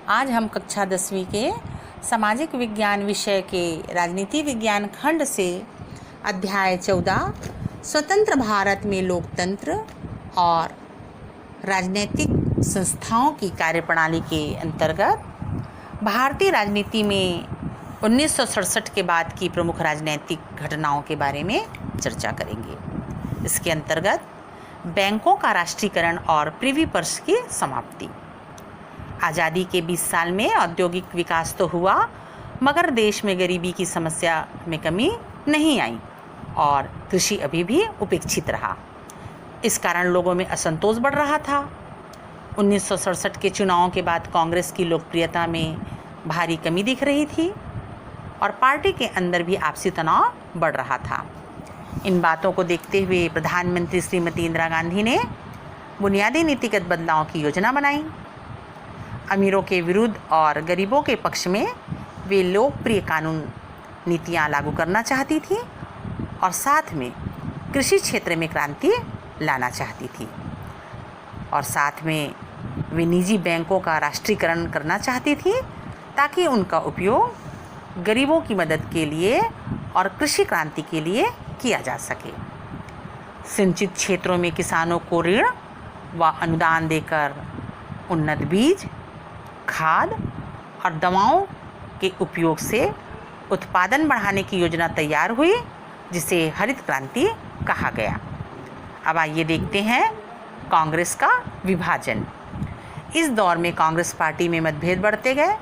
आज हम कक्षा 10वीं के सामाजिक विज्ञान विषय के राजनीति विज्ञान खंड से अध्याय 14 स्वतंत्र भारत में लोकतंत्र और राजनीतिक संस्थाओं की कार्यप्रणाली के अंतर्गत भारतीय राजनीति में 1967 के बाद की प्रमुख राजनीतिक घटनाओं के बारे में चर्चा करेंगे। इसके अंतर्गत बैंकों का राष्ट्रीयकरण और प्रिवी पर्स की समाप्ति। आज़ादी के 20 साल में औद्योगिक विकास तो हुआ, मगर देश में गरीबी की समस्या में कमी नहीं आई और कृषि अभी भी उपेक्षित रहा। इस कारण लोगों में असंतोष बढ़ रहा था। 1967 के चुनावों के बाद कांग्रेस की लोकप्रियता में भारी कमी दिख रही थी और पार्टी के अंदर भी आपसी तनाव बढ़ रहा था। इन बातों को देखते हुए प्रधानमंत्री श्रीमती इंदिरा गांधी ने बुनियादी नीतिगत बदलाव की योजना बनाई। अमीरों के विरुद्ध और गरीबों के पक्ष में वे लोकप्रिय कानून नीतियां लागू करना चाहती थी और साथ में कृषि क्षेत्र में क्रांति लाना चाहती थी और साथ में वे निजी बैंकों का राष्ट्रीयकरण करना चाहती थी ताकि उनका उपयोग गरीबों की मदद के लिए और कृषि क्रांति के लिए किया जा सके। सिंचित क्षेत्रों में किसानों को ऋण व अनुदान देकर उन्नत बीज, खाद और दवाओं के उपयोग से उत्पादन बढ़ाने की योजना तैयार हुई, जिसे हरित क्रांति कहा गया। अब आइए देखते हैं कांग्रेस का विभाजन। इस दौर में कांग्रेस पार्टी में मतभेद बढ़ते गए।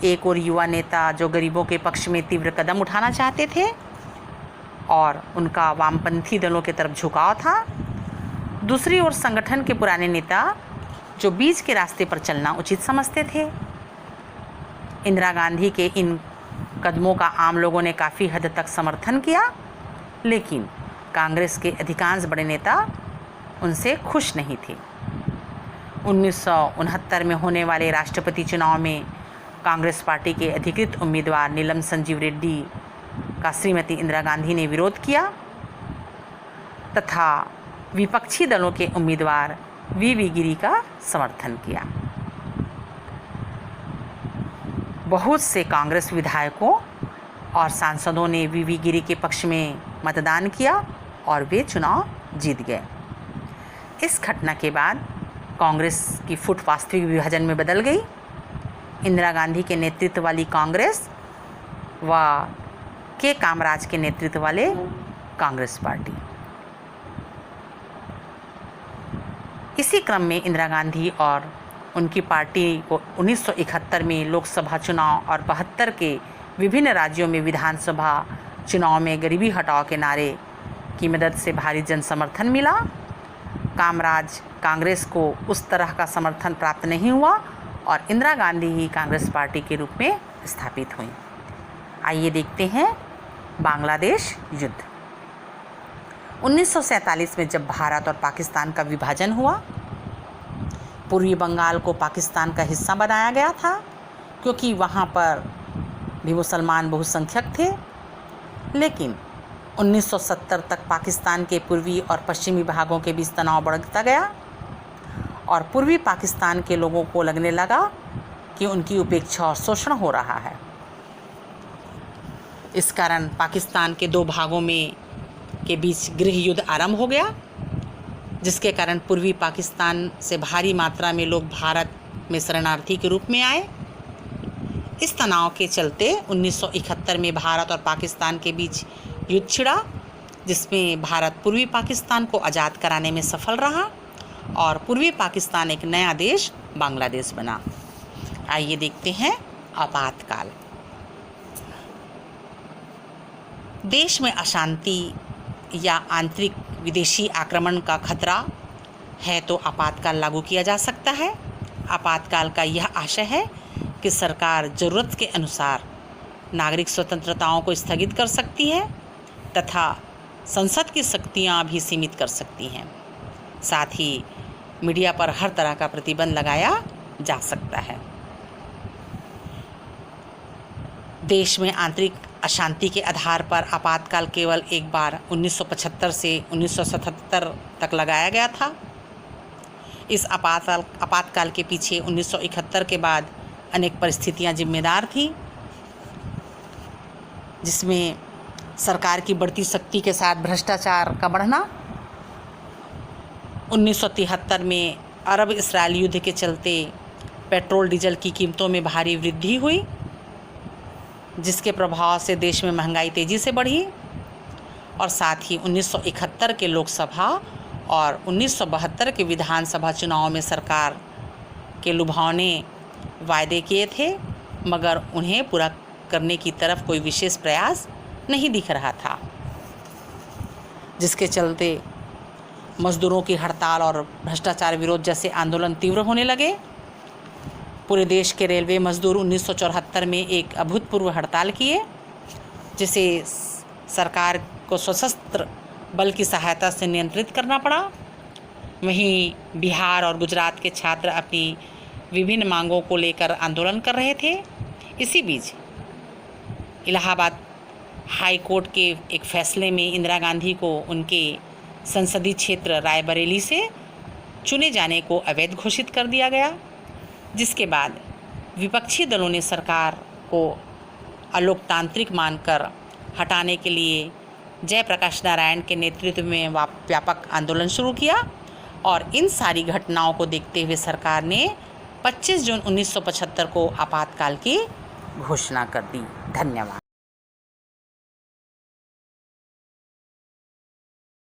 एक और युवा नेता जो गरीबों के पक्ष में तीव्र कदम उठाना चाहते थे और उनका वामपंथी दलों की तरफ झुकाव था। दूसरी ओर संगठन के पुराने नेता जो बीच के रास्ते पर चलना उचित समझते थे। इंदिरा गांधी के इन कदमों का आम लोगों ने काफ़ी हद तक समर्थन किया, लेकिन कांग्रेस के अधिकांश बड़े नेता उनसे खुश नहीं थे। 1969 में होने वाले राष्ट्रपति चुनाव में कांग्रेस पार्टी के अधिकृत उम्मीदवार नीलम संजीव रेड्डी का श्रीमती इंदिरा गांधी ने विरोध किया तथा विपक्षी दलों के उम्मीदवार वी गिरी का समर्थन किया। बहुत से कांग्रेस विधायकों और सांसदों ने वी गिरी के पक्ष में मतदान किया और वे चुनाव जीत गए। इस घटना के बाद कांग्रेस की फुट वास्तविक विभाजन में बदल गई। इंदिरा गांधी के नेतृत्व वाली कांग्रेस व के कामराज के नेतृत्व वाले कांग्रेस पार्टी। इसी क्रम में इंदिरा गांधी और उनकी पार्टी को 1971 में लोकसभा चुनाव और 72 के विभिन्न राज्यों में विधानसभा चुनाव में गरीबी हटाओ के नारे की मदद से भारी जन समर्थन मिला। कामराज कांग्रेस को उस तरह का समर्थन प्राप्त नहीं हुआ और इंदिरा गांधी ही कांग्रेस पार्टी के रूप में स्थापित हुई। आइए देखते हैं बांग्लादेश युद्ध। 1947 में जब भारत और पाकिस्तान का विभाजन हुआ, पूर्वी बंगाल को पाकिस्तान का हिस्सा बनाया गया था क्योंकि वहाँ पर भी मुसलमान बहुसंख्यक थे। लेकिन 1970 तक पाकिस्तान के पूर्वी और पश्चिमी भागों के बीच तनाव बढ़ता गया और पूर्वी पाकिस्तान के लोगों को लगने लगा कि उनकी उपेक्षा और शोषण हो रहा है। इस कारण पाकिस्तान के दो भागों में के बीच गृह युद्ध आरंभ हो गया, जिसके कारण पूर्वी पाकिस्तान से भारी मात्रा में लोग भारत में शरणार्थी के रूप में आए। इस तनाव के चलते 1971 में भारत और पाकिस्तान के बीच युद्ध छिड़ा, जिसमें भारत पूर्वी पाकिस्तान को आज़ाद कराने में सफल रहा और पूर्वी पाकिस्तान एक नया देश बांग्लादेश बना। आइए देखते हैं आपातकाल। देश में अशांति या आंतरिक विदेशी आक्रमण का खतरा है तो आपातकाल लागू किया जा सकता है। आपातकाल का यह आशय है कि सरकार ज़रूरत के अनुसार नागरिक स्वतंत्रताओं को स्थगित कर सकती है तथा संसद की शक्तियाँ भी सीमित कर सकती हैं। साथ ही मीडिया पर हर तरह का प्रतिबंध लगाया जा सकता है। देश में आंतरिक अशांति के आधार पर आपातकाल केवल एक बार 1975 से 1977 तक लगाया गया था। इस आपातकाल के पीछे 1971 के बाद अनेक परिस्थितियां जिम्मेदार थी, जिसमें सरकार की बढ़ती शक्ति के साथ भ्रष्टाचार का बढ़ना, 1973 में अरब इसराइल युद्ध के चलते पेट्रोल डीजल की कीमतों में भारी वृद्धि हुई, जिसके प्रभाव से देश में महंगाई तेज़ी से बढ़ी, और साथ ही 1971 के लोकसभा और 1972 के विधानसभा चुनाव में सरकार के लुभावने वायदे किए थे, मगर उन्हें पूरा करने की तरफ कोई विशेष प्रयास नहीं दिख रहा था, जिसके चलते मजदूरों की हड़ताल और भ्रष्टाचार विरोध जैसे आंदोलन तीव्र होने लगे। पूरे देश के रेलवे मजदूर 1974 में एक अभूतपूर्व हड़ताल किए, जिसे सरकार को सशस्त्र बल की सहायता से नियंत्रित करना पड़ा। वहीं बिहार और गुजरात के छात्र अपनी विभिन्न मांगों को लेकर आंदोलन कर रहे थे। इसी बीच इलाहाबाद हाई कोर्ट के एक फैसले में इंदिरा गांधी को उनके संसदीय क्षेत्र रायबरेली से चुने जाने को अवैध घोषित कर दिया गया, जिसके बाद विपक्षी दलों ने सरकार को अलोकतांत्रिक मानकर हटाने के लिए जयप्रकाश नारायण के नेतृत्व में व्यापक आंदोलन शुरू किया, और इन सारी घटनाओं को देखते हुए सरकार ने 25 जून 1975 को आपातकाल की घोषणा कर दी। धन्यवाद।